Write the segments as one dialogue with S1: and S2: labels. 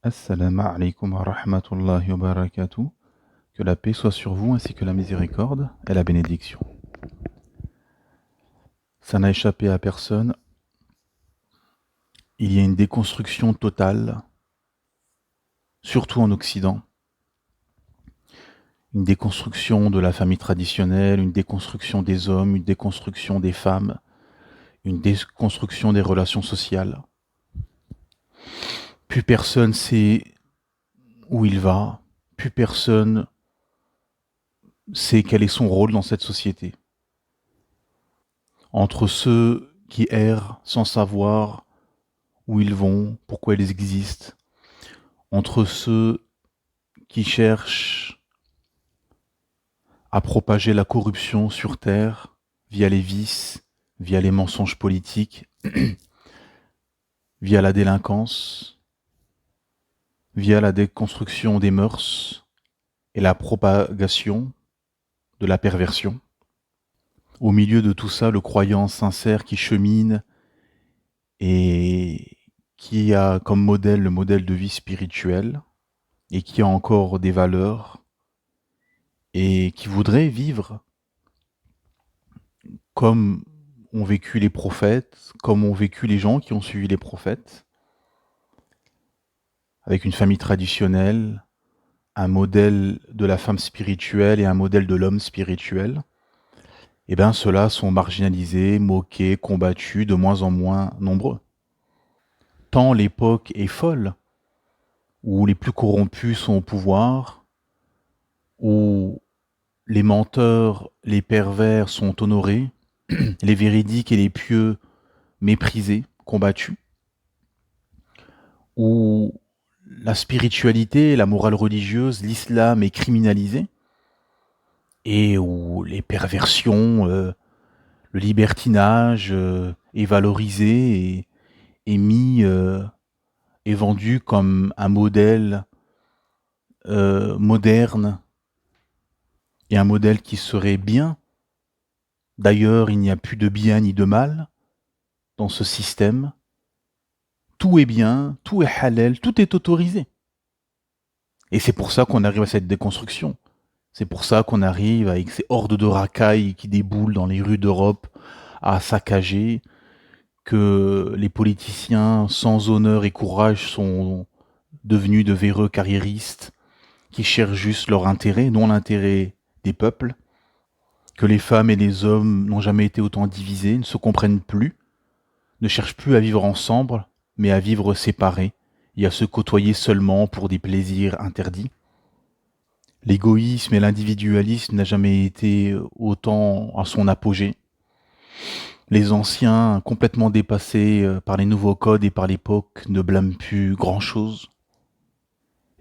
S1: Assalamu alaikum wa rahmatullahi wa barakatuh. Que la paix soit sur vous ainsi que la miséricorde et la bénédiction. Ça n'a échappé à personne. Il y a une déconstruction totale, surtout en Occident. Une déconstruction de la famille traditionnelle, une déconstruction des hommes, une déconstruction des femmes, une déconstruction des relations sociales. Plus personne sait où il va, plus personne sait quel est son rôle dans cette société. Entre ceux qui errent sans savoir où ils vont, pourquoi ils existent, entre ceux qui cherchent à propager la corruption sur Terre via les vices, via les mensonges politiques, via la délinquance, via la déconstruction des mœurs et la propagation de la perversion. Au milieu de tout ça, le croyant sincère qui chemine et qui a comme modèle le modèle de vie spirituel et qui a encore des valeurs et qui voudrait vivre comme ont vécu les prophètes, comme ont vécu les gens qui ont suivi les prophètes, avec une famille traditionnelle, un modèle de la femme spirituelle et un modèle de l'homme spirituel, eh bien ceux-là sont marginalisés, moqués, combattus, de moins en moins nombreux. Tant l'époque est folle, où les plus corrompus sont au pouvoir, où les menteurs, les pervers sont honorés, les véridiques et les pieux méprisés, combattus, où la spiritualité, la morale religieuse, l'islam est criminalisé, et où les perversions, le libertinage est valorisé et est mis, est vendu comme un modèle moderne et un modèle qui serait bien. D'ailleurs, il n'y a plus de bien ni de mal dans ce système. Tout est bien, tout est halal, tout est autorisé. Et c'est pour ça qu'on arrive à cette déconstruction. C'est pour ça qu'on arrive avec ces hordes de racailles qui déboulent dans les rues d'Europe à saccager, que les politiciens sans honneur et courage sont devenus de véreux carriéristes qui cherchent juste leur intérêt, non l'intérêt des peuples, que les femmes et les hommes n'ont jamais été autant divisés, ne se comprennent plus, ne cherchent plus à vivre ensemble, mais à vivre séparés et à se côtoyer seulement pour des plaisirs interdits. L'égoïsme et l'individualisme n'a jamais été autant à son apogée. Les anciens, complètement dépassés par les nouveaux codes et par l'époque, ne blâment plus grand-chose.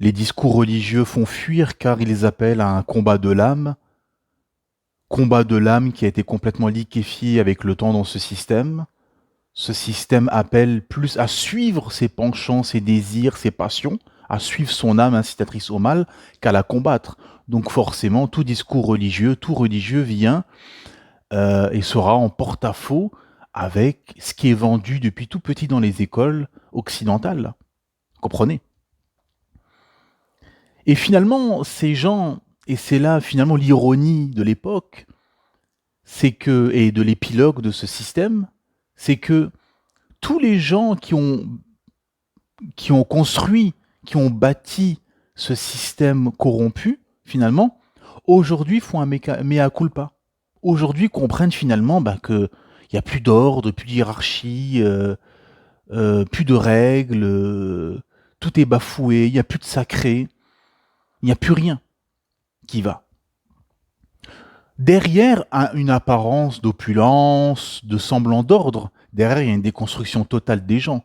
S1: Les discours religieux font fuir car ils appellent à un combat de l'âme qui a été complètement liquéfié avec le temps dans ce système. Ce système appelle plus à suivre ses penchants, ses désirs, ses passions, à suivre son âme incitatrice au mal qu'à la combattre. Donc forcément, tout discours religieux, tout religieux vient et sera en porte-à-faux avec ce qui est vendu depuis tout petit dans les écoles occidentales. Comprenez? Et finalement, ces gens, et c'est là finalement l'ironie de l'époque, c'est que, et de l'épilogue de ce système, c'est que tous les gens qui ont construit, qui ont bâti ce système corrompu, finalement, aujourd'hui font un mea culpa. Aujourd'hui comprennent finalement qu'il n'y a plus d'ordre, plus de hiérarchie, plus de règles, tout est bafoué, il n'y a plus de sacré, il n'y a plus rien qui va. Derrière une apparence d'opulence, de semblant d'ordre, derrière il y a une déconstruction totale des gens.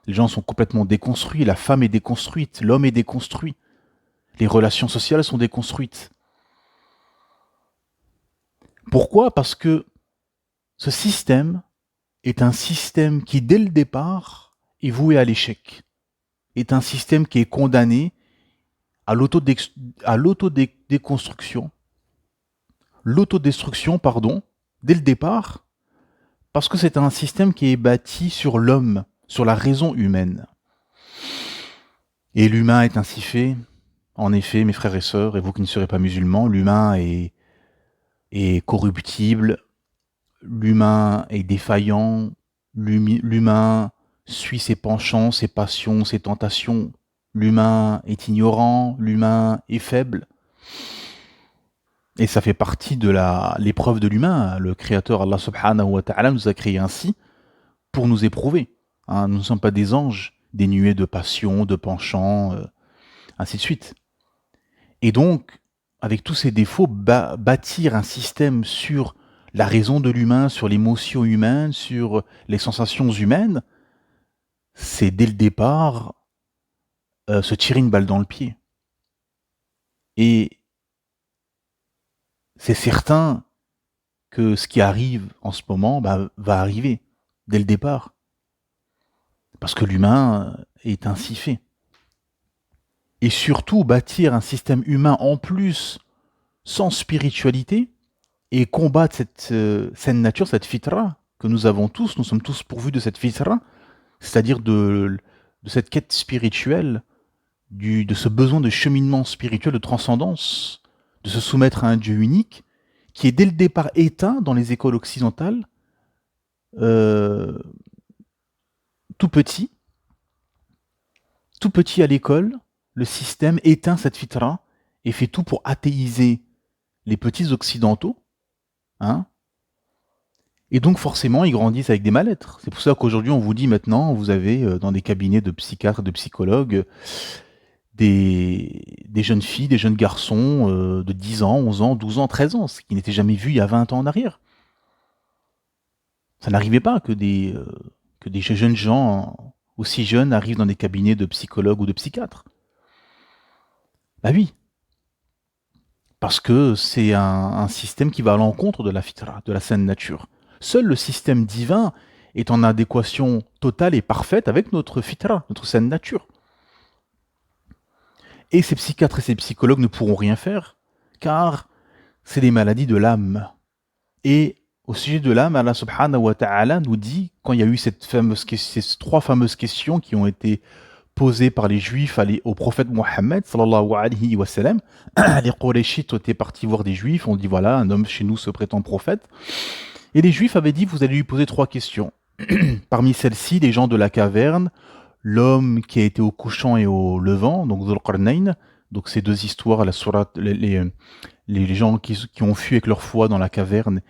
S1: Les gens sont complètement déconstruits, la femme est déconstruite, l'homme est déconstruit, les relations sociales sont déconstruites. Pourquoi? Parce que ce système est un système qui, dès le départ, est voué à l'échec. Est un système qui est condamné à l'autodéconstruction. L'autodestruction, pardon, dès le départ, parce que c'est un système qui est bâti sur l'homme, sur la raison humaine. Et l'humain est ainsi fait. En effet, mes frères et sœurs, et vous qui ne serez pas musulmans, est corruptible, l'humain est défaillant, l'humain suit ses penchants, ses passions, ses tentations, l'humain est ignorant, l'humain est faible. Et ça fait partie de l'épreuve de l'humain. Le Créateur, Allah subhanahu wa ta'ala, nous a créés ainsi pour nous éprouver. Hein, nous ne sommes pas des anges dénués de passion, de penchants, ainsi de suite. Et donc, avec tous ces défauts, bâtir un système sur la raison de l'humain, sur l'émotion humaine, sur les sensations humaines, c'est dès le départ se tirer une balle dans le pied. Et c'est certain que ce qui arrive en ce moment va arriver dès le départ. Parce que l'humain est ainsi fait. Et surtout, bâtir un système humain en plus sans spiritualité et combattre cette saine nature, cette fitra que nous avons tous, nous sommes tous pourvus de cette fitra, c'est-à-dire de cette quête spirituelle, de ce besoin de cheminement spirituel, de transcendance, de se soumettre à un Dieu unique, qui est dès le départ éteint dans les écoles occidentales, euh, tout petit à l'école, le système éteint cette fitra et fait tout pour athéiser les petits occidentaux, hein. Et donc forcément, ils grandissent avec des mal-être. C'est pour ça qu'aujourd'hui, on vous dit maintenant, vous avez dans des cabinets de psychiatres, de psychologues, des jeunes filles, des jeunes garçons de 10 ans, 11 ans, 12 ans, 13 ans, ce qui n'était jamais vu il y a 20 ans en arrière. Ça n'arrivait pas que des jeunes gens aussi jeunes arrivent dans des cabinets de psychologues ou de psychiatres. Bah oui, parce que c'est un système qui va à l'encontre de la fitra, de la saine nature. Seul le système divin est en adéquation totale et parfaite avec notre fitra, notre saine nature. Et ces psychiatres et ces psychologues ne pourront rien faire, car c'est des maladies de l'âme. Et au sujet de l'âme, Allah subhanahu wa ta'ala nous dit, quand il y a eu ces 3 fameuses questions qui ont été posées par les Juifs au prophète Mohammed, sallallahu alayhi wa sallam, les Qurayshites étaient partis voir des Juifs, on dit voilà, un homme chez nous se prétend prophète. Et les Juifs avaient dit, vous allez lui poser 3 questions. Parmi celles-ci, les gens de la caverne, l'homme qui a été au couchant et au levant, donc Dhul Qarnayn, donc ces 2 histoires, la sourate, les gens qui ont fui avec leur foi dans la caverne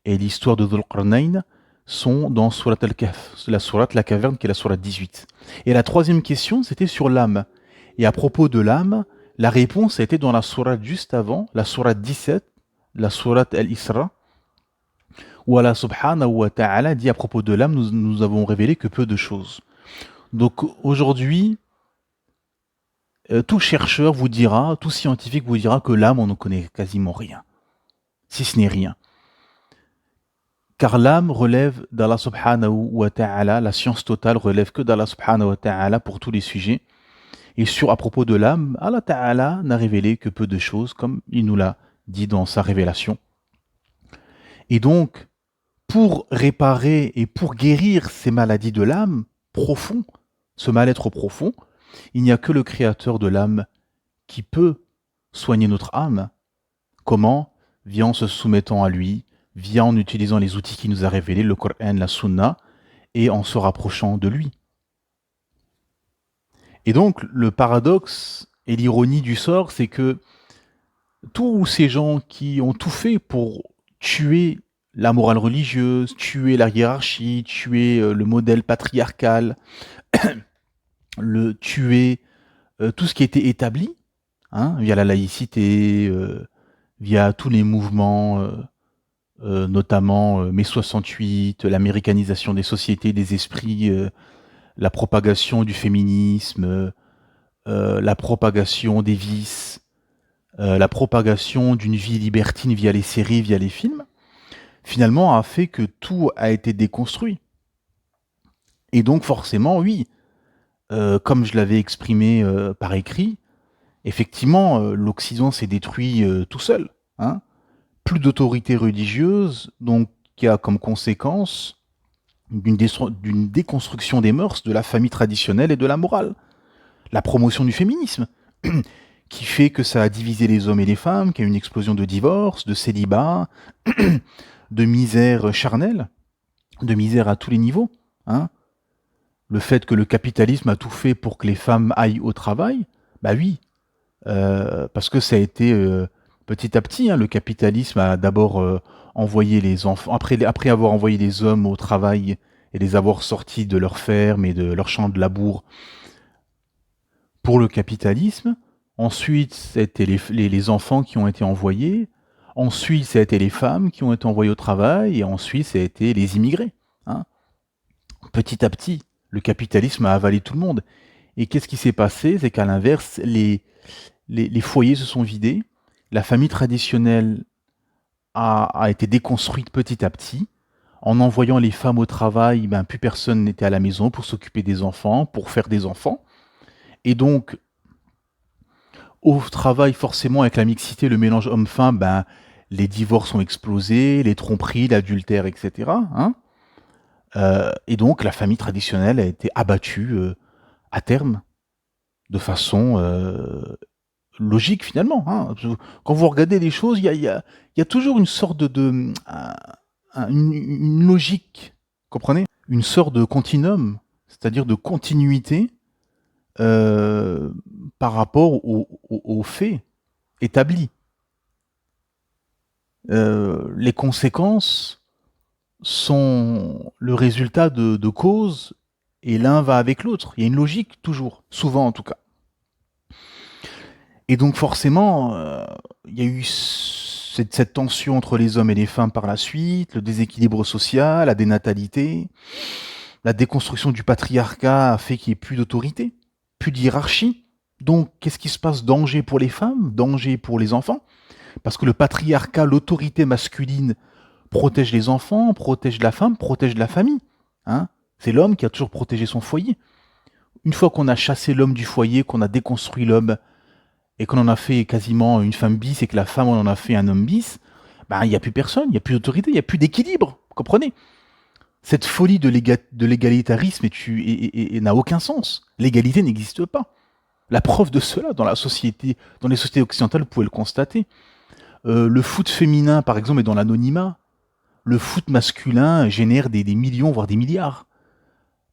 S1: et l'histoire de Dhul Qarnayn sont dans Surat al-Kahf, la sourate la caverne qui est la sourate 18. Et la 3e question, c'était sur l'âme. Et à propos de l'âme, la réponse a été dans la sourate juste avant, la sourate 17, la sourate al-Isra, où Allah subhanahu wa ta'ala dit à propos de l'âme, nous avons révélé que peu de choses. Donc aujourd'hui, tout chercheur vous dira, tout scientifique vous dira que l'âme, on ne connaît quasiment rien, si ce n'est rien. Car l'âme relève d'Allah subhanahu wa ta'ala, la science totale relève que d'Allah subhanahu wa ta'ala pour tous les sujets. Et à propos de l'âme, Allah ta'ala n'a révélé que peu de choses, comme il nous l'a dit dans sa révélation. Et donc, pour réparer et pour guérir ces maladies de l'âme profond, ce mal-être profond, il n'y a que le créateur de l'âme qui peut soigner notre âme. Comment? Via en se soumettant à lui, via en utilisant les outils qu'il nous a révélés, le Coran, la Sunna, et en se rapprochant de lui. Et donc, le paradoxe et l'ironie du sort, c'est que tous ces gens qui ont tout fait pour tuer la morale religieuse, tuer la hiérarchie, tuer le modèle patriarcal, tuer tout ce qui était établi, hein, via la laïcité, via tous les mouvements, notamment mai 68, l'américanisation des sociétés, des esprits, la propagation du féminisme, la propagation des vices, la propagation d'une vie libertine via les séries, via les films, finalement a fait que tout a été déconstruit. Et donc forcément, oui, comme je l'avais exprimé par écrit, effectivement, l'Occident s'est détruit tout seul. Hein. Plus d'autorité religieuse, donc qui a comme conséquence d'une déconstruction des mœurs, de la famille traditionnelle et de la morale. La promotion du féminisme, qui fait que ça a divisé les hommes et les femmes, qu'il y a une explosion de divorce, de célibat, de misère charnelle, de misère à tous les niveaux. Hein. Le fait que le capitalisme a tout fait pour que les femmes aillent au travail, bah oui, parce que ça a été petit à petit, hein, le capitalisme a d'abord envoyé les enfants, après avoir envoyé les hommes au travail et les avoir sortis de leur ferme et de leur champ de labour pour le capitalisme. Ensuite, c'était les enfants qui ont été envoyés. Ensuite, ça a été les femmes qui ont été envoyées au travail. Et ensuite, ça a été les immigrés. Hein. Petit à petit, le capitalisme a avalé tout le monde. Et qu'est-ce qui s'est passé? C'est qu'à l'inverse, les foyers se sont vidés. La famille traditionnelle a été déconstruite petit à petit. En envoyant les femmes au travail, ben, plus personne n'était à la maison pour s'occuper des enfants, pour faire des enfants. Et donc, au travail, forcément, avec la mixité, le mélange homme-femme, ben, les divorces ont explosé, les tromperies, l'adultère, etc. Hein. Et donc, la famille traditionnelle a été abattue à terme, de façon logique, finalement. Hein. Quand vous regardez les choses, il y a toujours une sorte une logique, comprenez? Une sorte de continuum, c'est-à-dire de continuité euh, par rapport aux faits établis. Les conséquences sont le résultat de causes et l'un va avec l'autre. Il y a une logique toujours, souvent en tout cas. Et donc forcément, il y a eu cette tension entre les hommes et les femmes par la suite, le déséquilibre social, la dénatalité, la déconstruction du patriarcat a fait qu'il n'y ait plus d'autorité, plus de hiérarchie. Donc qu'est-ce qui se passe? Danger pour les femmes, danger pour les enfants. Parce que le patriarcat, l'autorité masculine protège les enfants, protège la femme, protège la famille. Hein. C'est l'homme qui a toujours protégé son foyer. Une fois qu'on a chassé l'homme du foyer, qu'on a déconstruit l'homme et qu'on en a fait quasiment une femme bis et que la femme on en a fait un homme bis, ben, il n'y a plus personne, il n'y a plus d'autorité, il n'y a plus d'équilibre. Vous comprenez? Cette folie de l'égalitarisme n'a aucun sens. L'égalité n'existe pas. La preuve de cela dans dans les sociétés occidentales, vous pouvez le constater. Le foot féminin, par exemple, est dans l'anonymat. Le foot masculin génère des millions, voire des milliards.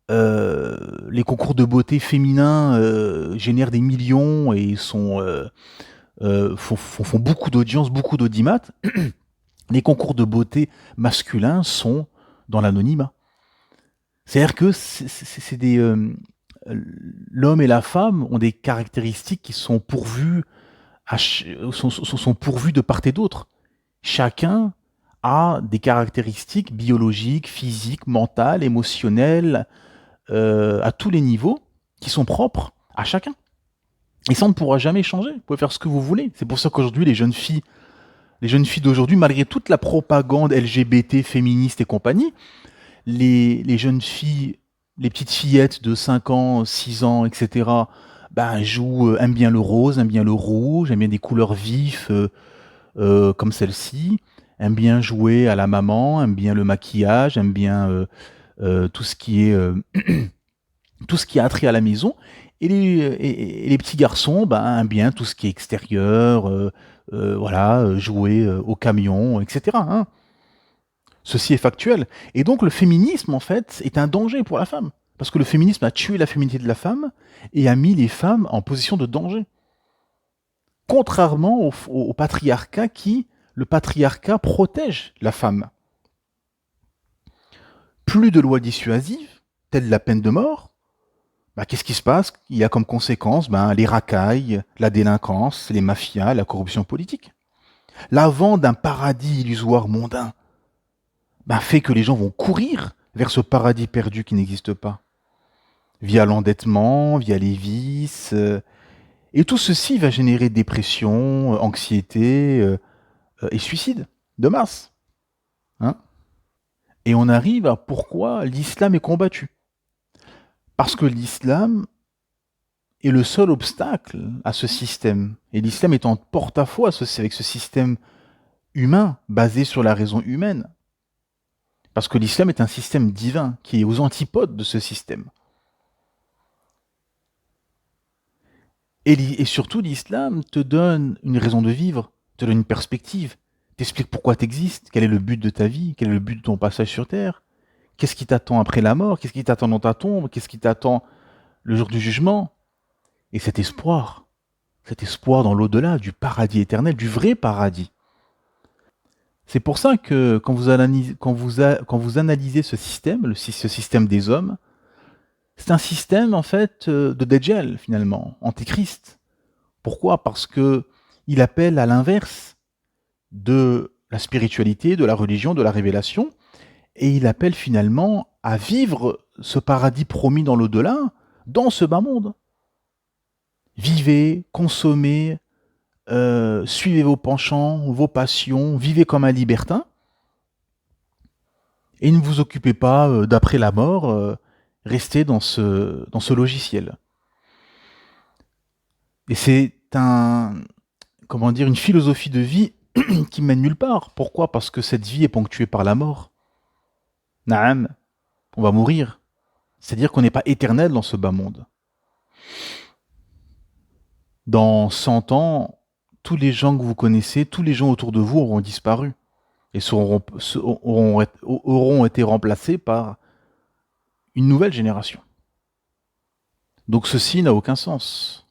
S1: Les concours de beauté féminins génèrent des millions et font beaucoup d'audience, beaucoup d'audimat. Les concours de beauté masculins sont dans l'anonymat. C'est-à-dire que l'homme et la femme ont des caractéristiques qui sont pourvues, sont pourvues de part et d'autre. Chacun a des caractéristiques biologiques, physiques, mentales, émotionnelles, à tous les niveaux, qui sont propres à chacun. Et ça, on ne pourra jamais changer. Vous pouvez faire ce que vous voulez. C'est pour ça qu'aujourd'hui, les jeunes filles d'aujourd'hui, malgré toute la propagande LGBT, féministe et compagnie, les jeunes filles, les petites fillettes de 5 ans, 6 ans, etc., ben, aiment bien le rose, aiment bien le rouge, aiment bien des couleurs vives comme celle-ci, aiment bien jouer à la maman, aiment bien le maquillage, aiment bien tout ce qui est tout ce qui a trait à la maison. Et les petits garçons ben, aiment bien tout ce qui est extérieur, voilà, jouer au camion, etc. Hein. Ceci est factuel. Et donc le féminisme, en fait, est un danger pour la femme. Parce que le féminisme a tué la féminité de la femme et a mis les femmes en position de danger. Contrairement au patriarcat le patriarcat protège la femme. Plus de lois dissuasives, telles la peine de mort, bah, qu'est-ce qui se passe? Il y a comme conséquence les racailles, la délinquance, les mafias, la corruption politique. L'avant d'un paradis illusoire mondain fait que les gens vont courir vers ce paradis perdu qui n'existe pas. Via l'endettement, via les vices. Et tout ceci va générer dépression, anxiété et suicide de masse. Hein. Et on arrive à pourquoi l'islam est combattu. Parce que l'islam est le seul obstacle à ce système. Et l'islam est en porte-à-faux avec ce système humain, basé sur la raison humaine. Parce que l'islam est un système divin qui est aux antipodes de ce système. Et surtout, l'islam te donne une raison de vivre, te donne une perspective, t'explique pourquoi tu existes, quel est le but de ta vie, quel est le but de ton passage sur Terre, qu'est-ce qui t'attend après la mort, qu'est-ce qui t'attend dans ta tombe, qu'est-ce qui t'attend le jour du jugement. Et cet espoir dans l'au-delà, du paradis éternel, du vrai paradis. C'est pour ça que quand vous analysez ce système, ce système des hommes, c'est un système en fait de Dajjal finalement, antéchrist. Pourquoi? Parce que il appelle à l'inverse de la spiritualité, de la religion, de la révélation, et il appelle finalement à vivre ce paradis promis dans l'au-delà, dans ce bas monde. Vivez, consommez, suivez vos penchants, vos passions, vivez comme un libertin, et ne vous occupez pas d'après la mort, restez dans ce logiciel. Et c'est une philosophie de vie qui mène nulle part. Pourquoi? Parce que cette vie est ponctuée par la mort. Naam, on va mourir. C'est-à-dire qu'on n'est pas éternel dans ce bas monde. Dans 100 ans, tous les gens que vous connaissez, tous les gens autour de vous auront disparu et auront été remplacés par une nouvelle génération. Donc ceci n'a aucun sens.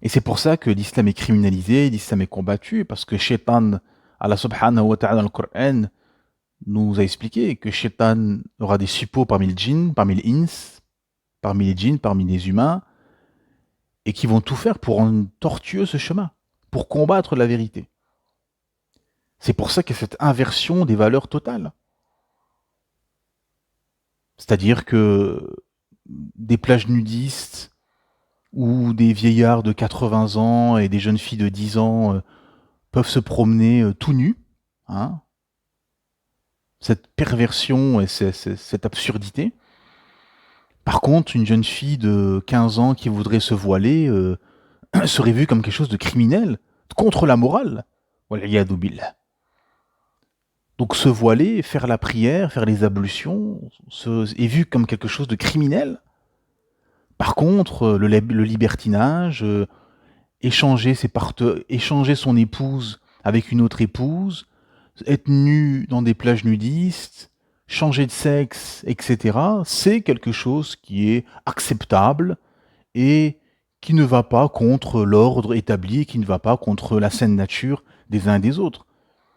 S1: Et c'est pour ça que l'islam est criminalisé, l'islam est combattu, parce que Shaitan, Allah subhanahu wa ta'ala dans le Coran, nous a expliqué que Shaitan aura des suppôts parmi les djinns, parmi les ins, parmi les djinns, parmi les humains, et qui vont tout faire pour rendre tortueux ce chemin, pour combattre la vérité. C'est pour ça qu'il y a cette inversion des valeurs totales. C'est-à-dire que des plages nudistes, où des vieillards de 80 ans et des jeunes filles de 10 ans peuvent se promener tout nus, hein, cette perversion et cette absurdité. Par contre, une jeune fille de 15 ans qui voudrait se voiler serait vue comme quelque chose de criminel, contre la morale. Wal'iyadu billah. Donc se voiler, faire la prière, faire les ablutions, est vu comme quelque chose de criminel. Par contre, le libertinage, échanger son épouse avec une autre épouse, être nu dans des plages nudistes, changer de sexe, etc., c'est quelque chose qui est acceptable et qui ne va pas contre l'ordre établi, qui ne va pas contre la saine nature des uns et des autres.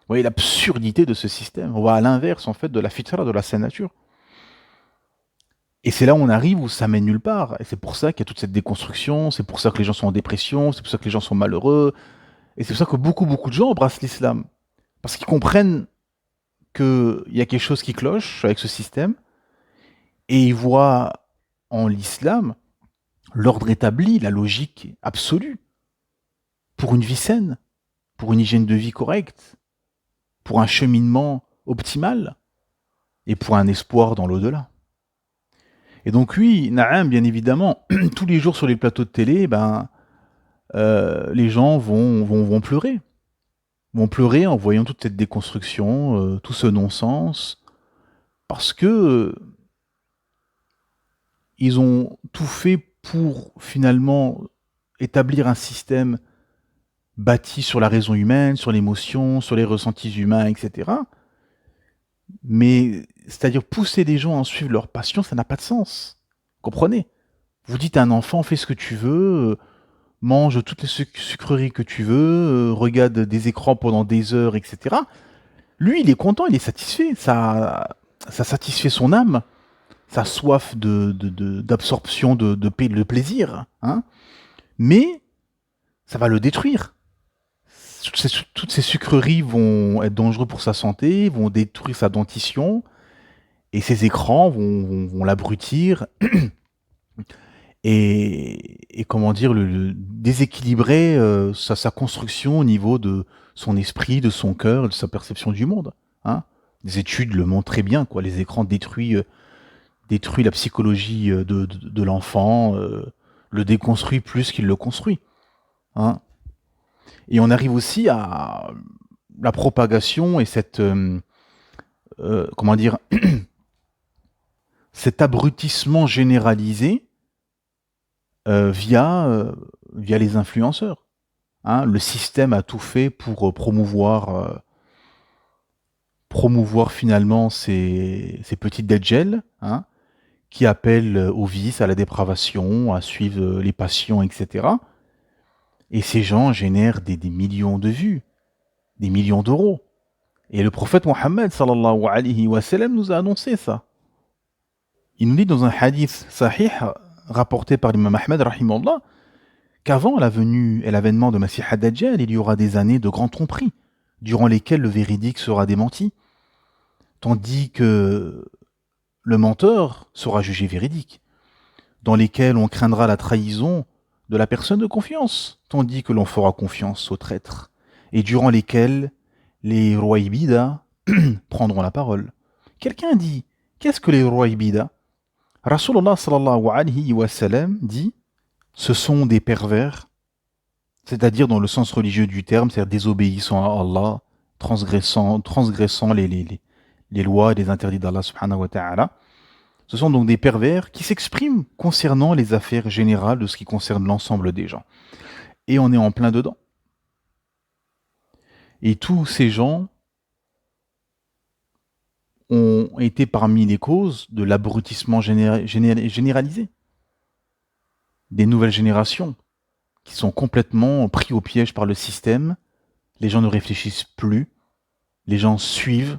S1: Vous voyez l'absurdité de ce système. On va à l'inverse, en fait, de la fitra, de la saine nature. Et c'est là où on arrive, où ça mène nulle part. Et c'est pour ça qu'il y a toute cette déconstruction, c'est pour ça que les gens sont en dépression, c'est pour ça que les gens sont malheureux. Et c'est pour ça que beaucoup de gens embrassent l'islam. Parce qu'ils comprennent qu'il y a quelque chose qui cloche avec ce système, et ils voient en l'islam l'ordre établi, la logique absolue, pour une vie saine, pour une hygiène de vie correcte, pour un cheminement optimal, et pour un espoir dans l'au-delà. Et donc oui, Naam, bien évidemment, tous les jours sur les plateaux de télé, les gens vont pleurer. Vont pleurer en voyant toute cette déconstruction, tout ce non-sens, parce que ils ont tout fait pour finalement établir un système bâti sur la raison humaine, sur l'émotion, sur les ressentis humains, etc. Mais, c'est-à-dire pousser les gens à suivre leur passion, ça n'a pas de sens. Comprenez? Vous dites à un enfant, fais ce que tu veux, mange toutes les sucreries que tu veux, regarde des écrans pendant des heures, etc. Lui, il est content, il est satisfait. Ça satisfait son âme, sa soif d'absorption de plaisir. Hein. Mais ça va le détruire. Toutes ces sucreries vont être dangereuses pour sa santé, vont détruire sa dentition, et ces écrans vont l'abrutir et comment dire, déséquilibrer sa construction au niveau de son esprit, de son cœur, de sa perception du monde. Hein. Les études le montrent très bien, quoi. Les écrans détruisent la psychologie de l'enfant, le déconstruit plus qu'il le construit. Hein. Et on arrive aussi à la propagation et cette cet abrutissement généralisé via les influenceurs. Hein. Le système a tout fait pour promouvoir finalement ces petites deadgels, hein, qui appellent au vice, à la dépravation, à suivre les passions, etc. Et ces gens génèrent des millions de vues, des millions d'euros. Et le prophète Mohammed sallallahu alayhi wa sallam nous a annoncé ça. Il nous dit dans un hadith sahih rapporté par l'imam Ahmed rahimallah qu'avant la venue et l'avènement de Masih ad-Dajjal, il y aura des années de grands tromperies, durant lesquelles le véridique sera démenti, tandis que le menteur sera jugé véridique, dans lesquelles on craindra la trahison de la personne de confiance, tandis que l'on fera confiance au traître, et durant lesquelles les Rouaïbida prendront la parole. Quelqu'un dit, qu'est-ce que les Rouaïbida? Rasulullah sallallahu alayhi wa sallam dit, ce sont des pervers, c'est-à-dire dans le sens religieux du terme, c'est-à-dire désobéissant à Allah, transgressant les lois et les interdits d'Allah subhanahu wa ta'ala. Ce sont donc des pervers qui s'expriment concernant les affaires générales de ce qui concerne l'ensemble des gens. Et on est en plein dedans. Et tous ces gens ont été parmi les causes de l'abrutissement généralisé. Des nouvelles générations qui sont complètement pris au piège par le système. Les gens ne réfléchissent plus. Les gens suivent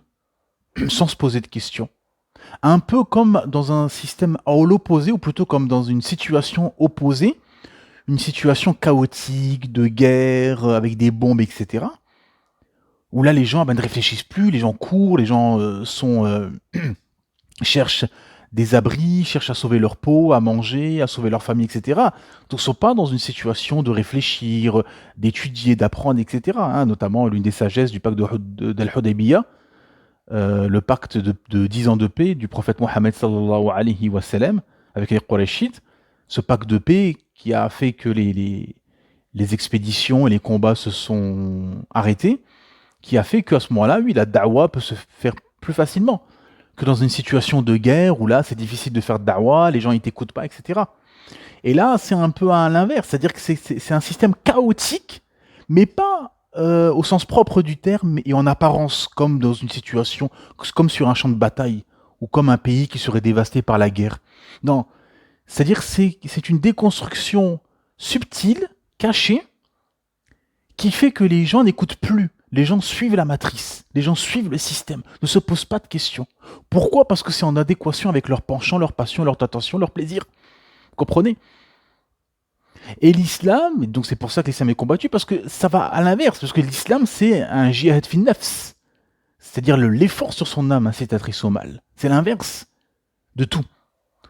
S1: sans se poser de questions. Un peu comme dans un système à l'opposé, ou plutôt comme dans une situation opposée, une situation chaotique, de guerre, avec des bombes, etc. Où là, les gens ne réfléchissent plus, les gens courent, les gens cherchent des abris, cherchent à sauver leur peau, à manger, à sauver leur famille, etc. Donc, ils ne sont pas dans une situation de réfléchir, d'étudier, d'apprendre, etc. Hein, notamment l'une des sagesses du pacte d'Al-Hudaybiyah, le pacte de 10 ans de paix du prophète Mohammed sallallahu alayhi wa sallam avec les Qurayshites, ce pacte de paix qui a fait que les expéditions et les combats se sont arrêtés, qui a fait qu'à ce moment-là, oui, la da'wa peut se faire plus facilement que dans une situation de guerre où là, c'est difficile de faire da'wa, les gens ils t'écoutent pas, etc. Et là, c'est un peu à l'inverse, c'est-à-dire que c'est un système chaotique, mais pas au sens propre du terme et en apparence comme dans une situation, comme sur un champ de bataille ou comme un pays qui serait dévasté par la guerre. Non, c'est-à-dire que c'est une déconstruction subtile, cachée, qui fait que les gens n'écoutent plus. Les gens suivent la matrice, les gens suivent le système, ne se posent pas de questions. Pourquoi? Parce que c'est en adéquation avec leur penchant, leur passion, leur tentation, leur plaisir. Vous comprenez? Et l'islam, donc c'est pour ça que l'islam est combattu, parce que ça va à l'inverse, parce que l'islam c'est un jihad fin nafs, c'est-à-dire l'effort sur son âme incitatrice au mal. C'est l'inverse de tout.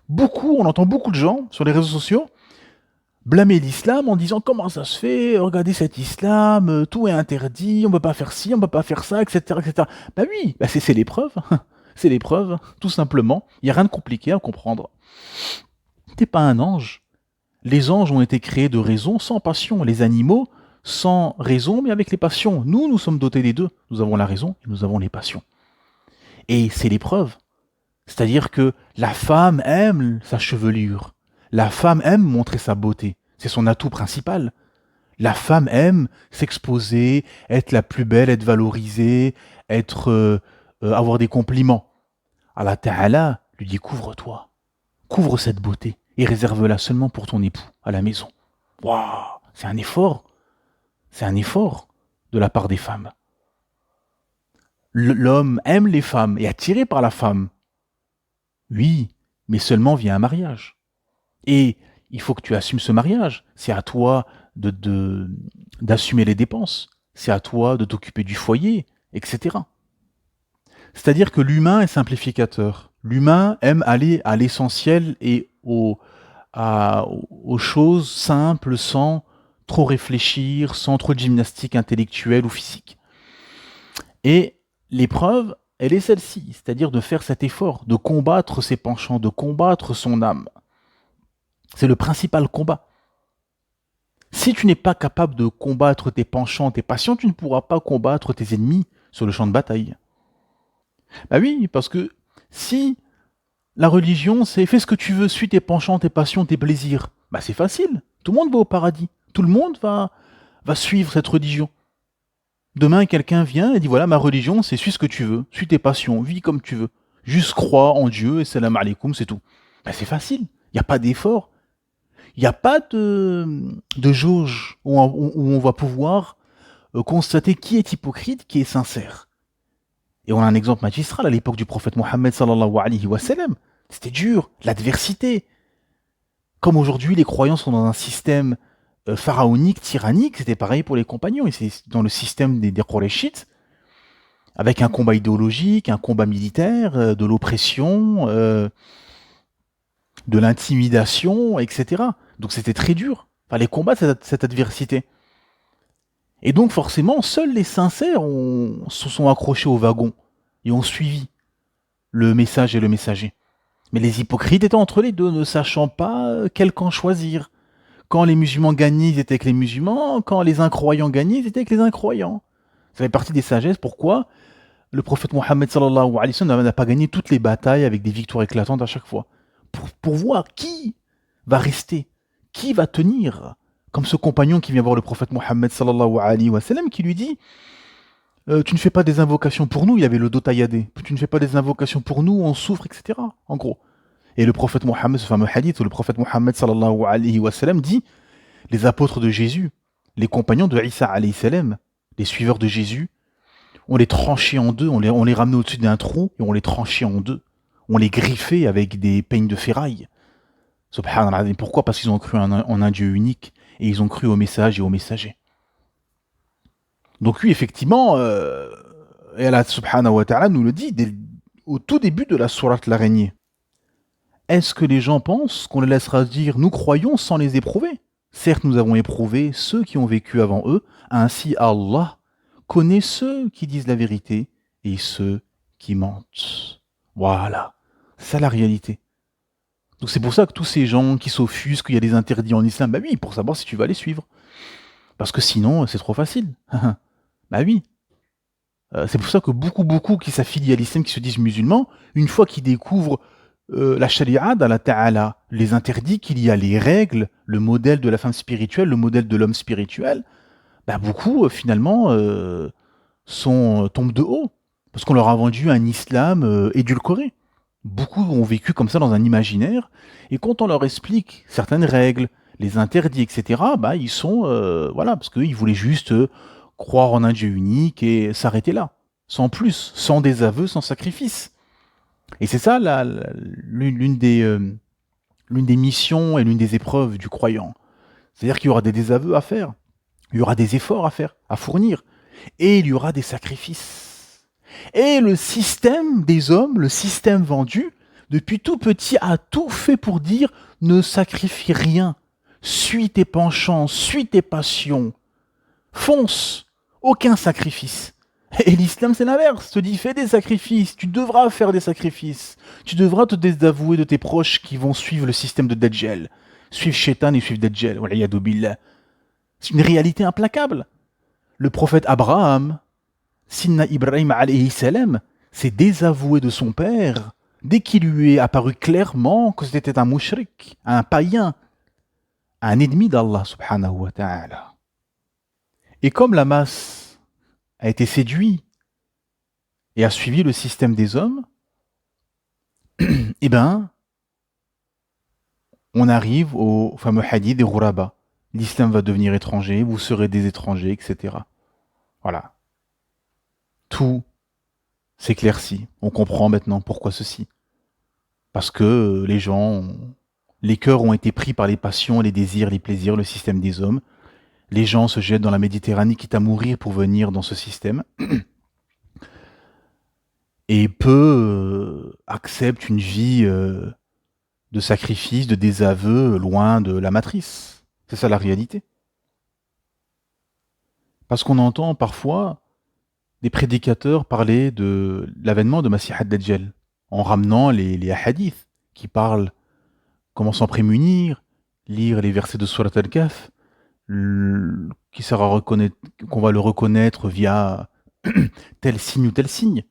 S1: On entend beaucoup de gens sur les réseaux sociaux blâmer l'islam en disant comment ça se fait, regardez cet islam, tout est interdit, on ne peut pas faire ci, on ne peut pas faire ça, etc. etc. Bah oui, bah c'est l'épreuve, c'est l'épreuve, tout simplement. Il n'y a rien de compliqué à comprendre. T'es pas un ange. Les anges ont été créés de raison sans passion. Les animaux, sans raison, mais avec les passions. Nous sommes dotés des deux. Nous avons la raison et nous avons les passions. Et c'est l'épreuve. C'est-à-dire que la femme aime sa chevelure. La femme aime montrer sa beauté. C'est son atout principal. La femme aime s'exposer, être la plus belle, être valorisée, avoir des compliments. Allah Ta'ala lui dit couvre-toi. Couvre cette beauté et réserve-la seulement pour ton époux à la maison. Waouh, c'est un effort. C'est un effort de la part des femmes. L'homme aime les femmes et est attiré par la femme. Oui, mais seulement via un mariage. Et il faut que tu assumes ce mariage. C'est à toi d'assumer les dépenses. C'est à toi de t'occuper du foyer, etc. C'est-à-dire que l'humain est simplificateur. L'humain aime aller à l'essentiel et aux choses simples sans trop réfléchir, sans trop de gymnastique intellectuelle ou physique. Et l'épreuve, elle est celle-ci, c'est-à-dire de faire cet effort, de combattre ses penchants, de combattre son âme. C'est le principal combat. Si tu n'es pas capable de combattre tes penchants, tes passions, tu ne pourras pas combattre tes ennemis sur le champ de bataille. Bah oui, parce que si la religion, c'est fais ce que tu veux, suis tes penchants, tes passions, tes plaisirs, Bah c'est facile. Tout le monde va au paradis. Tout le monde va suivre cette religion. Demain, quelqu'un vient et dit voilà, ma religion, c'est suis ce que tu veux, suis tes passions, vis comme tu veux. Juste crois en Dieu et salam alaikum, c'est tout. Bah c'est facile. Il n'y a pas d'effort. Il n'y a pas de jauge où on va pouvoir constater qui est hypocrite, qui est sincère. Et on a un exemple magistral à l'époque du prophète Mohammed sallallahu alayhi wa sallam. C'était dur, l'adversité. Comme aujourd'hui, les croyants sont dans un système pharaonique, tyrannique, c'était pareil pour les compagnons. Et c'est dans le système des Qurayshites, avec un combat idéologique, un combat militaire, de l'oppression, de l'intimidation, etc. Donc c'était très dur. Fallait combattre cette adversité. Et donc forcément, seuls les sincères se sont accrochés au wagon et ont suivi le message et le messager. Mais les hypocrites étaient entre les deux, ne sachant pas quel camp choisir. Quand les musulmans gagnaient, ils étaient avec les musulmans. Quand les incroyants gagnaient, ils étaient avec les incroyants. Ça fait partie des sagesses. Pourquoi le prophète Mohammed sallallahu alayhi wa sallam n'a pas gagné toutes les batailles avec des victoires éclatantes à chaque fois. Pour voir qui va rester, qui va tenir. Comme ce compagnon qui vient voir le prophète Mohammed sallallahu alayhi wa sallam qui lui dit tu ne fais pas des invocations pour nous, il avait le dos tailladé. Tu ne fais pas des invocations pour nous, on souffre, etc. En gros. Et le prophète Mohammed, ce fameux hadith où le prophète Mohammed sallallahu alayhi wa sallam dit les apôtres de Jésus, les compagnons de Isa alayhi salam, les suiveurs de Jésus, on les tranchait en deux, on les ramenait au-dessus d'un trou et on les tranchait en deux. On les griffait avec des peignes de ferraille. Subhanallah. Pourquoi ? Parce qu'ils ont cru en un Dieu unique et ils ont cru au message et au messager. Donc lui, effectivement, et Allah subhanahu wa ta'ala nous le dit au tout début de la sourate l'araignée. Est-ce que les gens pensent qu'on les laissera dire nous croyons sans les éprouver ? Certes, nous avons éprouvé ceux qui ont vécu avant eux, ainsi Allah connaît ceux qui disent la vérité et ceux qui mentent. Voilà, c'est ça la réalité. Donc c'est pour ça que tous ces gens qui s'offusquent qu'il y a des interdits en islam, bah oui, pour savoir si tu vas les suivre. Parce que sinon, c'est trop facile. Bah oui. C'est pour ça que beaucoup qui s'affilient à l'islam, qui se disent musulmans, une fois qu'ils découvrent la sharia d'Allah Ta'ala, les interdits, qu'il y a les règles, le modèle de la femme spirituelle, le modèle de l'homme spirituel, bah beaucoup finalement tombent de haut. Parce qu'on leur a vendu un islam édulcoré. Beaucoup ont vécu comme ça dans un imaginaire, et quand on leur explique certaines règles, les interdits, etc., bah ils sont, voilà, parce qu'ils voulaient juste croire en un Dieu unique et s'arrêter là, sans plus, sans désaveu, sans sacrifice. Et c'est ça l'une des missions et l'une des épreuves du croyant. C'est-à-dire qu'il y aura des désaveux à faire, il y aura des efforts à faire, à fournir, et il y aura des sacrifices. Et le système des hommes, le système vendu, depuis tout petit, a tout fait pour dire ne sacrifie rien. Suis tes penchants, suis tes passions. Fonce. Aucun sacrifice. Et l'islam, c'est l'inverse. Te dit fais des sacrifices. Tu devras faire des sacrifices. Tu devras te désavouer de tes proches qui vont suivre le système de Dajjal. Suivre Shaitan et suivre Dajjal. Wal'iyadu billah. C'est une réalité implacable. Le prophète Abraham, Sinna Ibrahim alayhi salam, s'est désavoué de son père dès qu'il lui est apparu clairement que c'était un mushrik, un païen, un ennemi d'Allah subhanahu wa ta'ala. Et comme la masse a été séduite et a suivi le système des hommes, eh ben, on arrive au fameux hadith des Ghuraba. L'islam va devenir étranger, vous serez des étrangers, etc. Voilà. Tout s'éclaircit. On comprend maintenant pourquoi ceci. Parce que les cœurs ont été pris par les passions, les désirs, les plaisirs, le système des hommes. Les gens se jettent dans la Méditerranée, quitte à mourir pour venir dans ce système. Et peu acceptent une vie de sacrifice, de désaveu, loin de la matrice. C'est ça la réalité. Parce qu'on entend parfois des prédicateurs parler de l'avènement de Masih ad-Dajjal, en ramenant les hadiths qui parlent comment s'en prémunir, lire les versets de Surat al-Kahf, qui sera reconnaître, qu'on va le reconnaître via tel signe ou tel signe.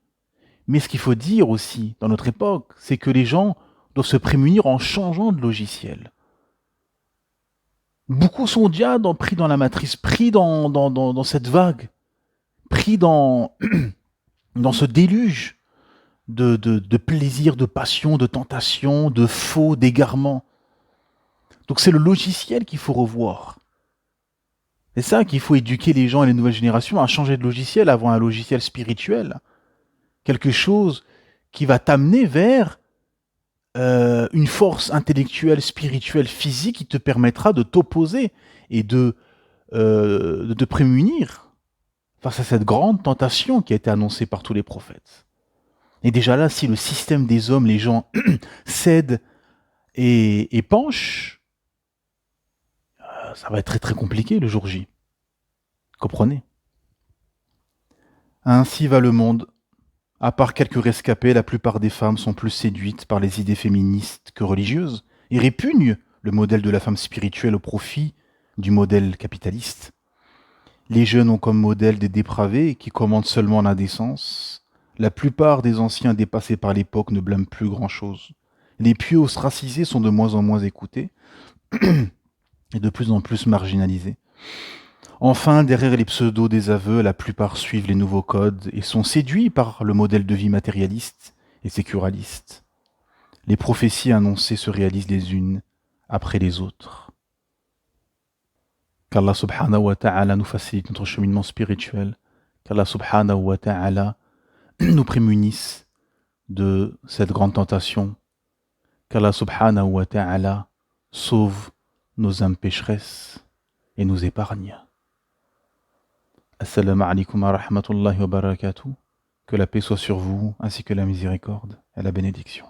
S1: Mais ce qu'il faut dire aussi, dans notre époque, c'est que les gens doivent se prémunir en changeant de logiciel. Beaucoup sont déjà pris dans la matrice, pris dans cette vague, pris dans ce déluge de plaisir, de passion, de tentation, de faux, d'égarement. Donc c'est le logiciel qu'il faut revoir. C'est ça qu'il faut éduquer les gens et les nouvelles générations à changer de logiciel, à avoir un logiciel spirituel. Quelque chose qui va t'amener vers une force intellectuelle, spirituelle, physique qui te permettra de t'opposer et de te prémunir face à cette grande tentation qui a été annoncée par tous les prophètes. Et déjà là, si le système des hommes, les gens cèdent et penchent, ça va être très très compliqué le jour J. Comprenez? Ainsi va le monde. À part quelques rescapés, la plupart des femmes sont plus séduites par les idées féministes que religieuses et répugnent le modèle de la femme spirituelle au profit du modèle capitaliste. Les jeunes ont comme modèle des dépravés qui commandent seulement l'indécence. La plupart des anciens dépassés par l'époque ne blâment plus grand-chose. Les pieux ostracisés sont de moins en moins écoutés et de plus en plus marginalisés. Enfin, derrière les pseudo-désaveux, la plupart suivent les nouveaux codes et sont séduits par le modèle de vie matérialiste et sécuraliste. Les prophéties annoncées se réalisent les unes après les autres. Qu'Allah subhanahu wa ta'ala nous facilite notre cheminement spirituel, qu'Allah subhanahu wa ta'ala nous prémunisse de cette grande tentation, qu'Allah subhanahu wa ta'ala sauve nos âmes pécheresses et nous épargne. Assalamu alaikum wa rahmatullahi wa barakatuh. Que la paix soit sur vous, ainsi que la miséricorde et la bénédiction.